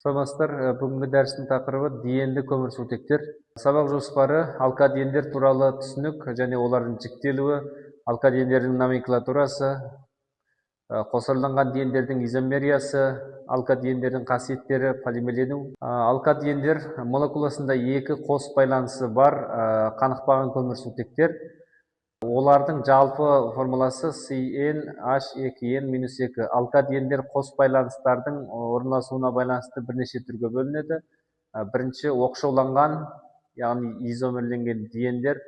Саламатсыздар. Бүгінгі дәрістің тақырыбы диенді көмірсутектер. Сабақ жоспары алкадиендер туралы түсінік және олардың жіктелуі, алкадиендердің номенклатурасы, қосарланған диендердің изомериясы, алкадиендердің қасиеттері, полимерлену. Алкадиендер молекуласында екі қос байланысы бар қанықпаған көмірсутектер. Олардың жалпы формуласы CnH2n-2. Алкадиендер қос байланыстардың орналасуына байланысты бірнеше түрге бөлінеді. Бірінші оқшауланған, яғни изомерленген диендер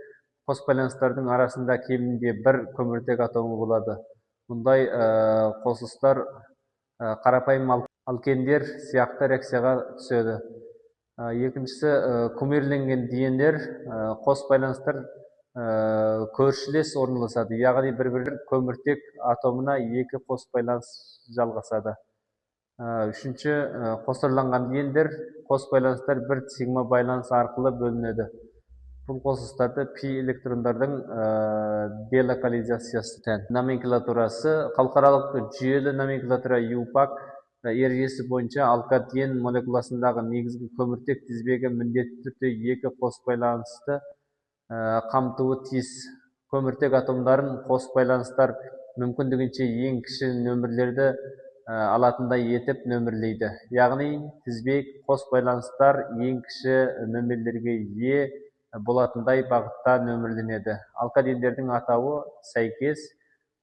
қос байланыстардың арасында кемінде бір көміртек атомы болады. Мұндай қосылыстар қарапайым алкендер сияқты реакцияға түседі. Екіншісі көмірленген диендер қос байланыстар көршілес орналасады, яғни бір-бір көміртек атомына екі қос байланыс жалғасады. Үшінші, қосарланған диендер қос байланыстар бір сигма байланыс арқылы бөлінеді. Бұл қосылыстарды пи электрондардың делокализациясы тән. Номенклатурасы халықаралық жүйелі номенклатура ЮПАК ережесі бойынша алкадиен молекуласындағы негізгі көміртек тізбегі міндетті түрде екі қос байланысты қамтуы тиіс. Көміртек атомдарын қос байланыстар мүмкіндігінше ең кіші нөмірлерді алатындай етіп нөмірлейді. Яғни тізбек қос байланыстар ең кіші нөмірлерге ие болатындай бағытта нөмірленеді. Алкадиендердің атауы сәйкес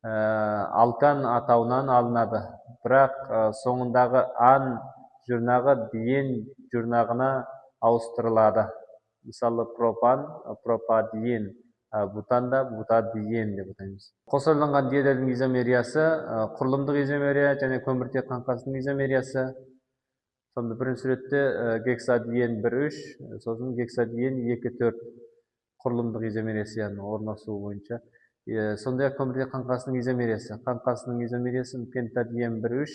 алкан атауынан алынады, бірақ соңындағы ан жұрнағы диен жұрнағына ауыстырылады. Мысалы пропан, пропадиен, бутанда бутадиен деп атаймыз. Қосарланған диендердің изомериясы, құрылымдық изомерия және көміртек қаңқасының изомериясы. Сонда бірінші суретте гексадиен 1,3, сосын гексадиен 2,4 құрылымдық изомериясы, яғни орналасуы бойынша. Сондай-ақ көміртек қаңқасының изомериясы. Қаңқасының изомериясы пентадиен 1,3,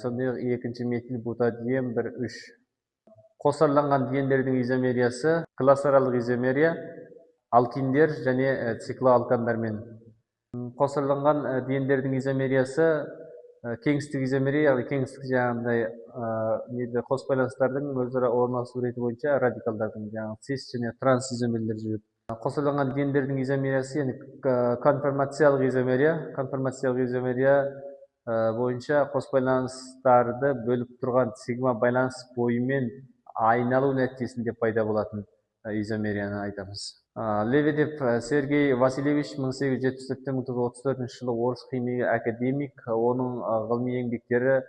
сондай-ақ екінші метил бутадиен 1,3. Қосарланған диендердің изомериясы классаралық изомерия алкиндер және циклоалкандармен. Қосарланған диендердің изомериясы кеңістік изомерия, яғни кеңістік жаңағындай қос байланыстардың өзара орналасу реті бойынша радикалдардың цис және транс изомерлер жүреді. Қосарланған диендердің изомериясы конформациялық изомерия. Конформациялық изомерия бойынша қос байланыстарды бөліп тұрған сигма байланыс бойымен айналу нәтижесінде пайда болатын изомерияны айтамыз. Лебедев Сергей Васильевич 1874-1934 жылы орыс химия академик. Оның ғылыми еңбектері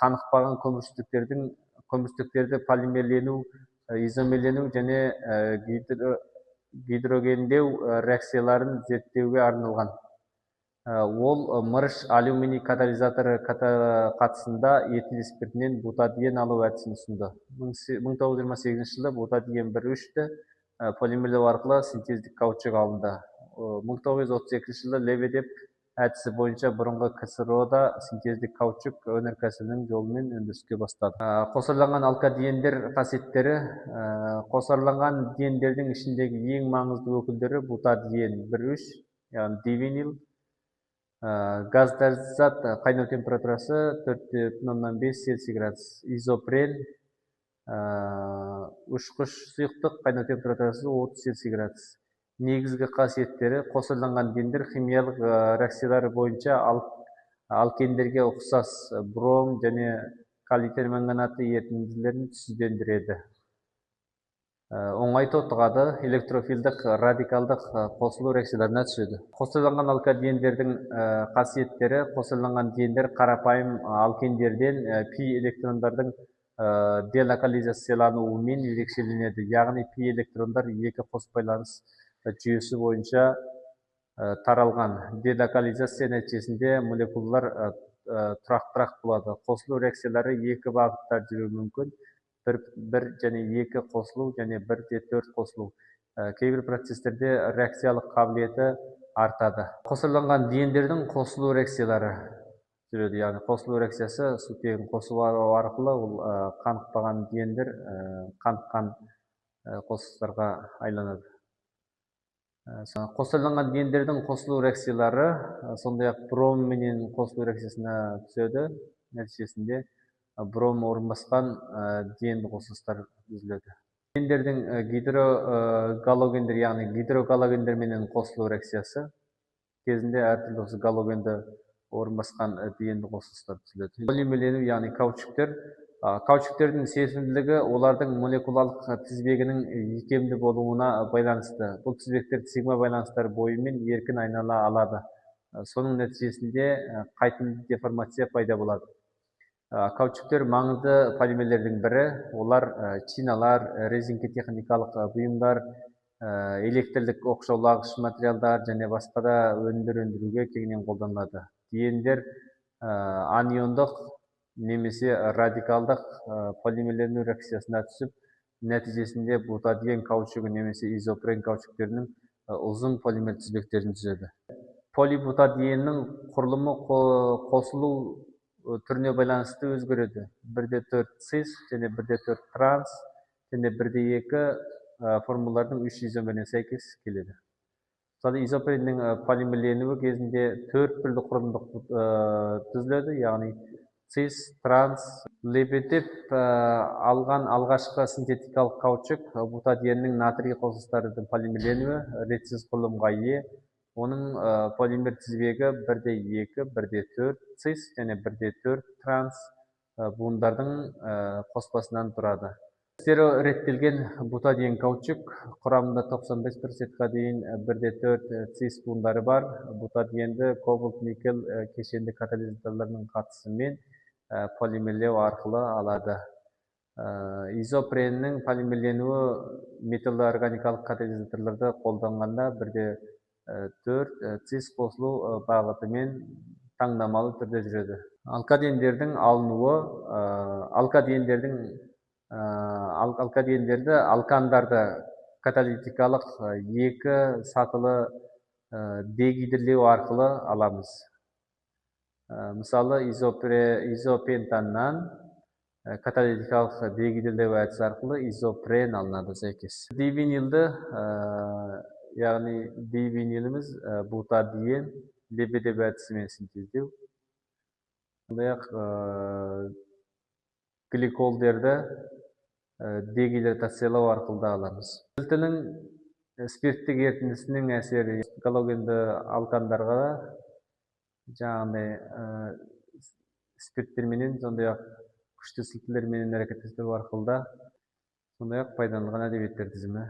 қанықпаған көмірсутектерді полимерлену, изомерлену және гидрогендеу реакцияларын зерттеуге арналған. Ол мырыш алюминий катализаторы қатысында этил спиртінен бутадиен алу әдісін ұсынды. 1928 жылы бутадиен 1,3-ті полимерлеу арқылы синтездік каучук алынды. 1932 жылы Лебедев әдісі бойынша бұрынғы КСРО-да синтездік каучук өнеркәсібінің жолымен өндіріске бастады. Қосарланған алкадиендер қасиеттері. Қосарланған диендердің ішіндегі ең маңызды өкілдері бутадиен 1,3, яғни дивинил. Газдазат қайнау температурасы 4,5 Цельсий градус. Изопрен ұшқыш сұйықтық қайнау температурасы 30 Цельсий градус. Негізгі қасиеттері қосарланған диендер химиялық реакциялары бойынша алкендерге ұқсас бром және калий перманганаты ерітінділерін түсіздендіреді. Оңай тотығады, электрофилдік радикалдық қосылу реакцияларына түседі. Қосарланған алкадиендердің қасиеттері. Қосарланған диендер қарапайым алкендерден пи электрондардың делокализациялануымен ерекшеленеді. Яғни пи электрондар екі қос байланыс жүйесі бойынша таралған. Делокализация нәтижесінде молекулалар тұрақ болады. Қосылу реакциялары екі бағытта жүруі мүмкін. Бір және екі қосылу және 1-4 қосылу. Кейбір процестерде реакциялық қабілеті артады. Қосарланған диендердің қосылу реакциялары жүреді. Яғни қосылу реакциясы сутегін қосылу арқылы қанықпаған диендер қаныққан қосылыстарға айланады. Қосарланған диендердің қосылу реакциялары сондай-ақ бром менен қосылу реакциясына түседі. Нәтижесінде бром орын басқан денді қосылыстар түзіледі. Гендердің гидрогалогендер, яғни гидрогалогендер менен қосылу реакциясы кезінде әртүрлі осы галогенді орын басқан денді қосылыстар түзіледі. Полимерлену, яғни каучуктер. Каучуктердің серпімділігі олардың молекулалық тізбегінің икемді болуына байланысты. Бұл тізбектер сигма байланыстар бойымен еркін айнала алады. Соның нәтижесінде қайтымды деформация пайда болады. Каучуктер маңызды полимерлердің бірі. Олар чиналар, резинка техникалық бұйымдар, электрлік оқшаулағыш материалдар және басқа да өнімдер өндіруге кеңінен қолданылады. Диендер аниондық немесе радикалдық полимерлену реакциясына түсіп, нәтижесінде бутадиен каучугі немесе изопрен каучуктерінің ұзын полимер тізбектерін түзеді. Полибутадиеннің құрылымы қосылу түріне байланысты өзгереді. 1,4 цис және 1,4 транс және 1,2 формулалардың 3 изомеріне сәйкес келеді. Мысалы, изопреннің полимерленуі кезінде 4 түрлі құрылымдық түзіледі, яғни цис, транс, лепетіп алған алғашқы синтетикалық каучук бутадиеннің натрий қосылыстарының полимерленуі ретсіз құрылымға ие. Оның полимер тізбегі 1,2, 1,4 цис және 1,4 транс буындардың қоспасынан тұрады. Стереореттелген бутадиен каучук құрамында 95%-қа дейін 1,4 цис буындары бар. Бутадиенді кобальт никель кешенді катализаторларының қатысымен полимерлеу арқылы алады. Изопреннің полимерленуі металлоорганикалық катализаторларды қолданғанда 1,4 цис қосылу бағытымен таңдамалы түрде жүреді. Алкадиендердің алынуы, алкадиендерді алкандарды каталитикалық екі сатылы дегидрлеу арқылы аламыз. Мысалы, изопентаннан каталитикалық дегидрлеу әдісі арқылы изопрен алынады сәйкес. Дивинилді, яғни дивиниліміз бутадиен лепетіп әдісімен синтездеу. Сондай-ақ гликолдерді дегидратациялау арқылы да аламыз. Спирттің спирттік ерітіндісінің әсері галогенді алкандарға жаңағындай спирттерменен, сондай-ақ күшті сілтілерменен әрекеттесу арқылы да сондай-ақ пайдаланылған әдебиеттер тізімі